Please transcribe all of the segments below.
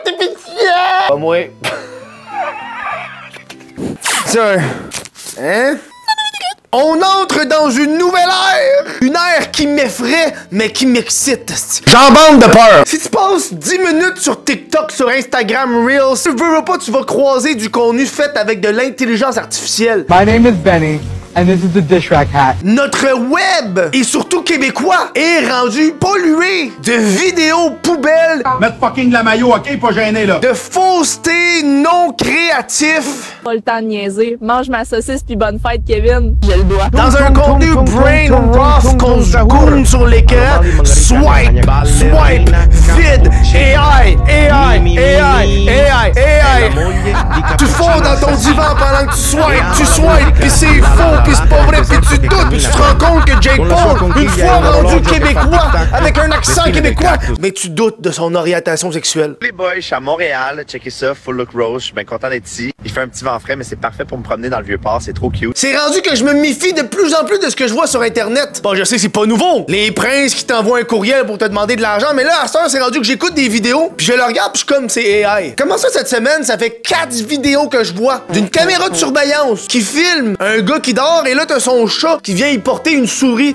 t'es pitié! Pas moi. Tiens. Hein? On entre dans une nouvelle ère! Une ère qui m'effraie, mais qui m'excite. J'en bande de peur! Si tu passes 10 minutes sur TikTok, sur Instagram Reels, tu veux pas, tu vas croiser du contenu fait avec de l'intelligence artificielle. My name is Benny. And this is the dish rack hat. Notre web, et surtout québécois, est rendu pollué de vidéos poubelles. Mettre fucking la maillot, ok? Pas gêné, là. De fausseté non créatif. Pas le temps de niaiser. Mange ma saucisse puis bonne fête, Kevin. J'ai le doigt. Dans un contenu brain rough qu'on se gourne sur l'écran. Swipe, swipe, vide. AI, AI, AI, AI, AI. Tu fonds dans ton divan pendant que tu swipes, pis c'est faux, pis c'est pas vrai, pis tu doutes, pis tu te rends compte que Jake Paul, une fois rendu québécois, avec un accent québécois, mais tu doutes de son orientation sexuelle. Les boys, je suis à Montréal, checkez ça, Full Look Rose, je suis bien content d'être ici. Il fait un petit vent frais, mais c'est parfait pour me promener dans le Vieux-Port, c'est trop cute. C'est rendu que je me méfie de plus en plus de ce que je vois sur Internet. Bon, je sais, c'est pas nouveau. Les princes qui t'envoient un courriel pour te demander de l'argent, mais là, à cette heure, c'est rendu que j'écoute des vidéos, puis je le regarde, puis je suis comme, c'est AI. Comment ça, cette semaine, ça fait 4 vidéos que je vois d'une caméra de surveillance qui filme un gars qui dort, et là, t'as son chat qui vient y porter une souris.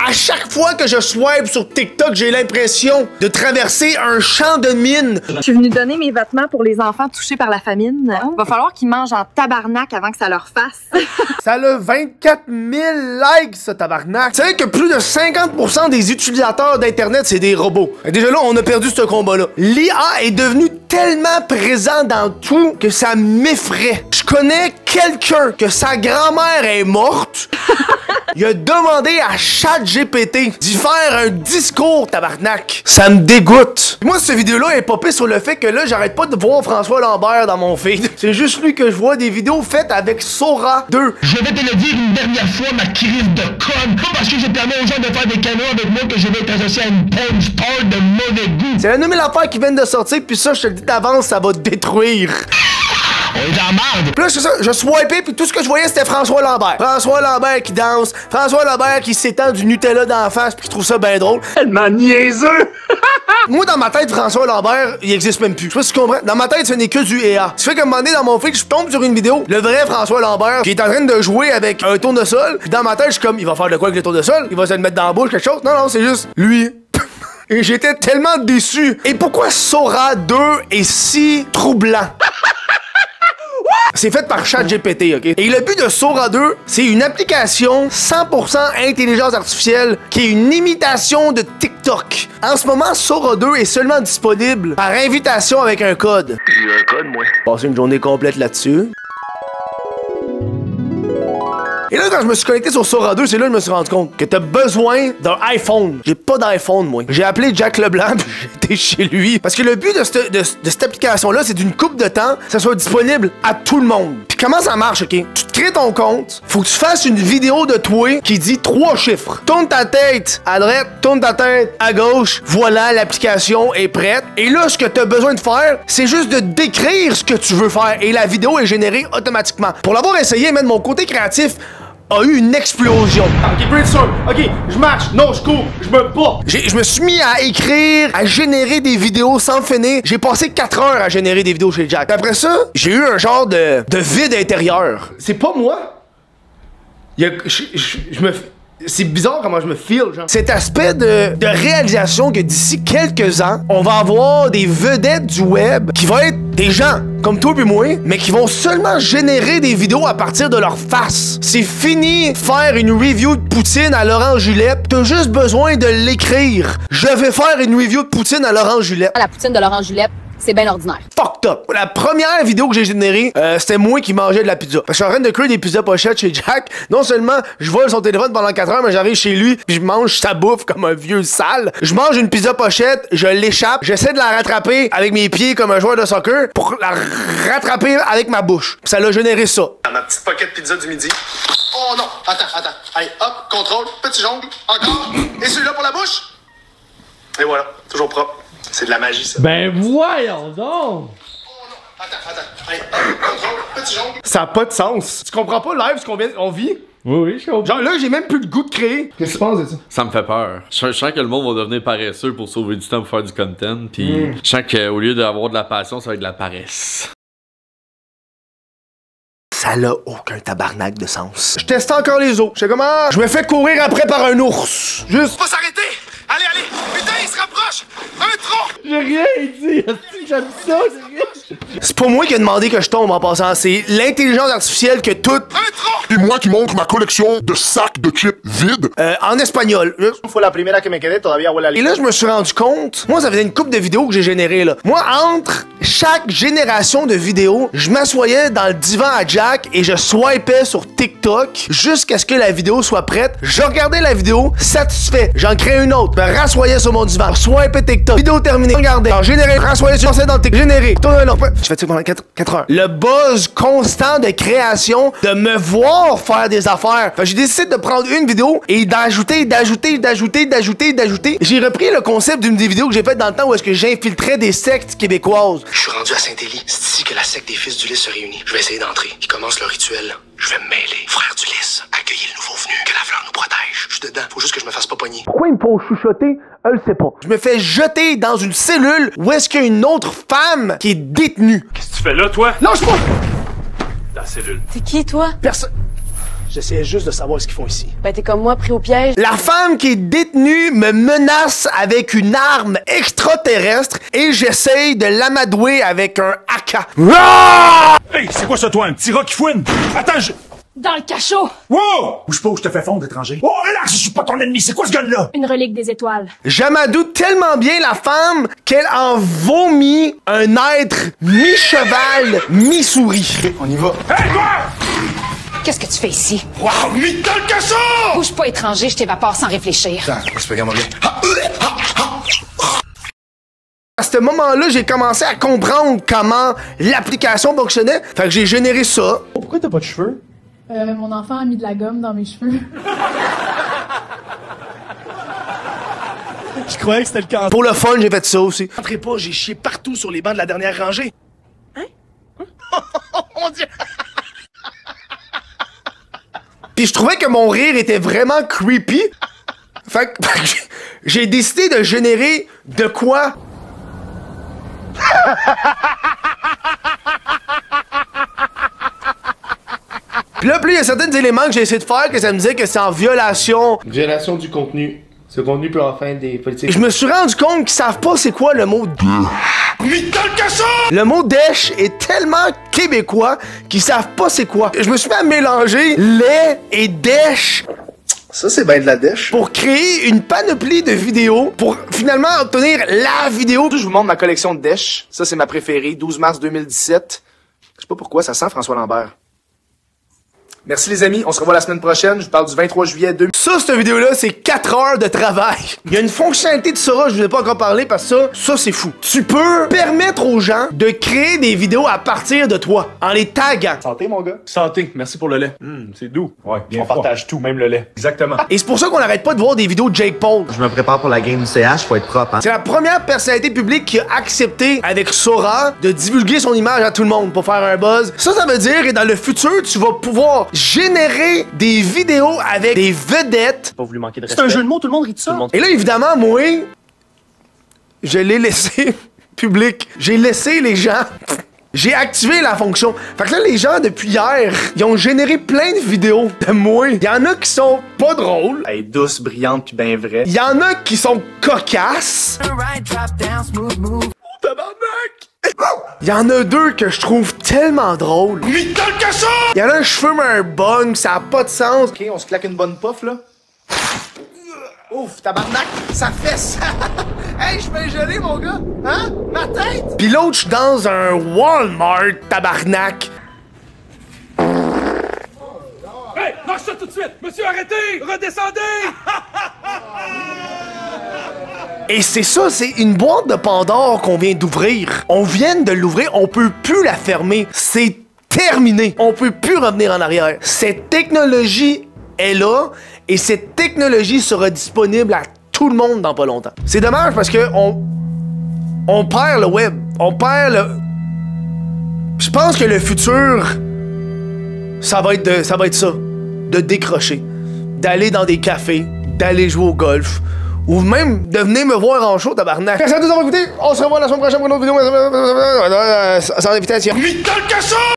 À chaque fois que je swipe sur TikTok, j'ai l'impression de traverser un champ de mine. Je suis venue donner mes vêtements pour les enfants touchés par la famine. Va falloir qu'ils mangent en tabarnak avant que ça leur fasse. Ça a 24 000 likes, ce tabarnak. Tu sais que plus de 50% des utilisateurs d'Internet, c'est des robots. Et déjà là, on a perdu ce combat-là. L'IA est devenue tellement présent dans tout que ça m'effraie. Je connais quelqu'un que sa grand-mère est morte. Il a demandé à ChatGPT d'y faire un discours, tabarnak. Ça me dégoûte. Moi, cette vidéo-là est popée sur le fait que là, j'arrête pas de voir François Lambert dans mon feed. C'est juste lui que je vois des vidéos faites avec Sora 2. Je vais te le dire une dernière fois, ma crise de conne. Pas parce que je permets aux gens de faire des canaux avec moi que je vais être associé à une porn star de mauvais goût. C'est la nouvelle affaire qui vient de sortir, puis ça, je te le dis d'avance, ça va te détruire. On est en merde. Puis là, c'est ça, je swipais, puis tout ce que je voyais, c'était François Lambert. François Lambert qui danse, François Lambert qui s'étend du Nutella d'en face, puis qui trouve ça bien drôle. Tellement niaiseux! Moi, dans ma tête, François Lambert, il existe même plus. Je sais pas si tu comprends. Dans ma tête, ce n'est que du EA. Ce qui fait qu'à un moment donné, dans mon feed, je tombe sur une vidéo, le vrai François Lambert, qui est en train de jouer avec un tournesol. Puis dans ma tête, je suis comme, il va faire de quoi avec le tournesol? Il va se le mettre dans la bouche, quelque chose? Non, non, c'est juste lui. Et j'étais tellement déçu. Et pourquoi Sora 2 est si troublant? C'est fait par ChatGPT, ok? Et le but de Sora 2, c'est une application 100% intelligence artificielle qui est une imitation de TikTok. En ce moment, Sora 2 est seulement disponible par invitation avec un code. J'ai un code, moi. Passer une journée complète là-dessus. Et là, quand je me suis connecté sur Sora 2, c'est là que je me suis rendu compte que t'as besoin d'un iPhone. J'ai pas d'iPhone, moi. J'ai appelé Jack Leblanc, puis j'étais chez lui. Parce que le but de cette application-là, c'est d'une couple de temps, que ça soit disponible à tout le monde. Puis comment ça marche, ok? Tu te crées ton compte, faut que tu fasses une vidéo de toi qui dit 3 chiffres. Tourne ta tête à droite, tourne ta tête à gauche. Voilà, l'application est prête. Et là, ce que t'as besoin de faire, c'est juste de décrire ce que tu veux faire. Et la vidéo est générée automatiquement. Pour l'avoir essayé, même mon côté créatif a eu une explosion. Ok, brainstorm. Ok, je marche. Non, je cours. Je me bats. Je me suis mis à écrire, à générer des vidéos sans finir. J'ai passé 4 heures à générer des vidéos chez Jack. Après ça, j'ai eu un genre de vide intérieur. C'est pas moi. Je me... C'est bizarre comment je me feel, genre. Cet aspect de réalisation que d'ici quelques ans, on va avoir des vedettes du web qui vont être des gens comme toi et moi, mais qui vont seulement générer des vidéos à partir de leur face. C'est fini faire une review de poutine à Laurent Julep. T'as juste besoin de l'écrire. Je vais faire une review de poutine à Laurent Julep. La poutine de Laurent Julep, c'est bien ordinaire. Fucked up. La première vidéo que j'ai générée, c'était moi qui mangeais de la pizza. Parce que je suis en train de créer des pizzas pochettes chez Jack. Non seulement je vole son téléphone pendant 4 heures, mais j'arrive chez lui puis je mange sa bouffe comme un vieux sale. Je mange une pizza pochette, je l'échappe, j'essaie de la rattraper avec mes pieds comme un joueur de soccer pour la rattraper avec ma bouche. Puis ça l'a généré ça. Ma petite pocket pizza du midi. Oh non, attends. Allez, hop, contrôle, petit jongle, encore. Et celui-là pour la bouche. Et voilà, toujours propre. C'est de la magie, ça. Ben voyons donc! Attends. Allez, hop, contrôle, petit jongle. Ça a pas de sens. Tu comprends pas live ce qu'on vit? Oui, je comprends. Genre là, j'ai même plus le goût de créer. Qu'est-ce que tu penses de ça? Ça me fait peur. Je sens que le monde va devenir paresseux pour sauver du temps pour faire du content. Puis je sens qu'au lieu d'avoir de la passion, ça va être de la paresse. Ça n'a aucun tabarnak de sens. Je teste encore les os. Je sais comment. Je me fais courir après par un ours. Juste. Faut s'arrêter! Allez, allez! Putain, il se rapproche! Un tronc! J'ai rien dit. J'aime ça, j'ai rien. C'est pas moi qui ai demandé que je tombe en passant. C'est l'intelligence artificielle que tout. Un tronc! Et moi qui montre ma collection de sacs de chips vides. En espagnol. Faut la primera que me quedé, todavía huele a Et là, je me suis rendu compte. Moi, ça faisait une couple de vidéos que j'ai générées, là. Moi, entre chaque génération de vidéos, je m'assoyais dans le divan à Jack et je swipais sur TikTok jusqu'à ce que la vidéo soit prête. Je regardais la vidéo, satisfait. J'en créais une autre. Je me rassoyais sur mon divan. Swipais TikTok. Vidéo terminée. Regardez. Alors, généré. Rassoyais sur dans le TikTok. Généré. Tourne un autre. Je fais ça pendant 4 heures. Le buzz constant de création, de me voir faire des affaires. Fait que j'ai décidé de prendre une vidéo et d'ajouter. J'ai repris le concept d'une des vidéos que j'ai faites dans le temps où est-ce que j'infiltrais des sectes québécoises. Je suis rendu à Saint-Élie. C'est ici que la secte des fils du lys se réunit. Je vais essayer d'entrer. Ils commencent le rituel. Je vais me mêler. Frère du lys, accueillir le nouveau venu. Que la fleur nous protège. Je suis dedans. Faut juste que je me fasse pas pogner. Pourquoi ils me font chuchoter? Je le sais pas. Je me fais jeter dans une cellule où est-ce qu'il y a une autre femme qui est détenue. Qu'est-ce que tu fais là, toi? Lâche-moi! Dans la cellule. C'est qui, toi? Personne. J'essayais juste de savoir ce qu'ils font ici. Ben, t'es comme moi, pris au piège. La femme qui est détenue me menace avec une arme extraterrestre et j'essaye de l'amadouer avec un AK. Hey, c'est quoi ça, toi? Un petit rat qui fouine? Attends, je... Dans le cachot! Wow! Bouge pas ou je te fais fondre, étranger. Oh, relax, je suis pas ton ennemi. C'est quoi ce gun-là? Une relique des étoiles. J'amadoue tellement bien la femme qu'elle en vomit un être mi-cheval, mi-souris. On y va. Hey, toi! Qu'est-ce que tu fais ici? Wow, mis dans le cachot! Bouge pas, étranger, je t'évapore sans réfléchir. Attends, regarde-moi bien. À ce moment-là, j'ai commencé à comprendre comment l'application fonctionnait. Fait que j'ai généré ça. Pourquoi t'as pas de cheveux? Mon enfant a mis de la gomme dans mes cheveux. Je croyais que c'était le cas. Pour le fun, j'ai fait ça aussi. Entrez pas, j'ai chié partout sur les bancs de la dernière rangée. Hein? Mon Dieu! Puis je trouvais que mon rire était vraiment creepy. Fait que j'ai décidé de générer de quoi? Puis là, plus il y a certains éléments que j'ai essayé de faire que ça me disait que c'est en violation. Violation du contenu. Ce contenu peut enfreindre des politiques. Je me suis rendu compte qu'ils savent pas c'est quoi le mot Mis dans le cachot! Le mot dèche est tellement québécois qu'ils savent pas c'est quoi. Je me suis mis à mélanger lait et dèche. Ça, c'est ben de la dèche. Pour créer une panoplie de vidéos pour finalement obtenir la vidéo. Je vous montre ma collection de dèches. Ça, c'est ma préférée. 12 mars 2017. Je sais pas pourquoi, ça sent François Lambert. Merci les amis, on se revoit la semaine prochaine. Je vous parle du 23 juillet 2000. Ça, cette vidéo-là, c'est 4 heures de travail. Il y a une fonctionnalité de Sora, je vous ai pas encore parlé parce que ça c'est fou. Tu peux permettre aux gens de créer des vidéos à partir de toi, en les taguant. Santé, mon gars. Santé, merci pour le lait. C'est doux. Ouais, bien. On partage tout, même le lait. Exactement. Et c'est pour ça qu'on n'arrête pas de voir des vidéos de Jake Paul. Je me prépare pour la game du CH, faut être propre, hein. C'est la première personnalité publique qui a accepté, avec Sora, de divulguer son image à tout le monde pour faire un buzz. Ça veut dire que dans le futur, tu vas pouvoir générer des vidéos avec des vedettes. Pas voulu manquer de respect. C'est un jeu de mots, tout le monde rit de ça. Et là, évidemment, moi, je l'ai laissé public. J'ai laissé les gens. J'ai activé la fonction. Fait que là, les gens, depuis hier, ils ont généré plein de vidéos de moi. Il y en a qui sont pas drôles. Elle est douce, brillante, puis bien vraie. Il y en a qui sont cocasses. Il y en a deux que je trouve tellement drôles. Mis dans le cachot! Il y en a un cheveu mais un bun, ça a pas de sens. Ok, on se claque une bonne puff, là. Ouf, tabarnak, ça fait ça. Hey, je vais geler, mon gars. Hein? Ma tête? Pis l'autre, je suis dans un Walmart, tabarnak. Hey, lâche ça tout de suite! Monsieur, arrêtez! Redescendez! Et c'est ça, c'est une boîte de Pandore qu'on vient d'ouvrir. On vient de l'ouvrir, on peut plus la fermer. C'est terminé. On peut plus revenir en arrière. Cette technologie est là et cette technologie sera disponible à tout le monde dans pas longtemps. C'est dommage parce que on perd le web. On perd le... Je pense que le futur, ça va être ça. de décrocher, d'aller dans des cafés, d'aller jouer au golf, ou même de venir me voir en show, tabarnak. Merci à tous d'avoir écouté. On se revoit la semaine prochaine pour une autre vidéo sans invitation.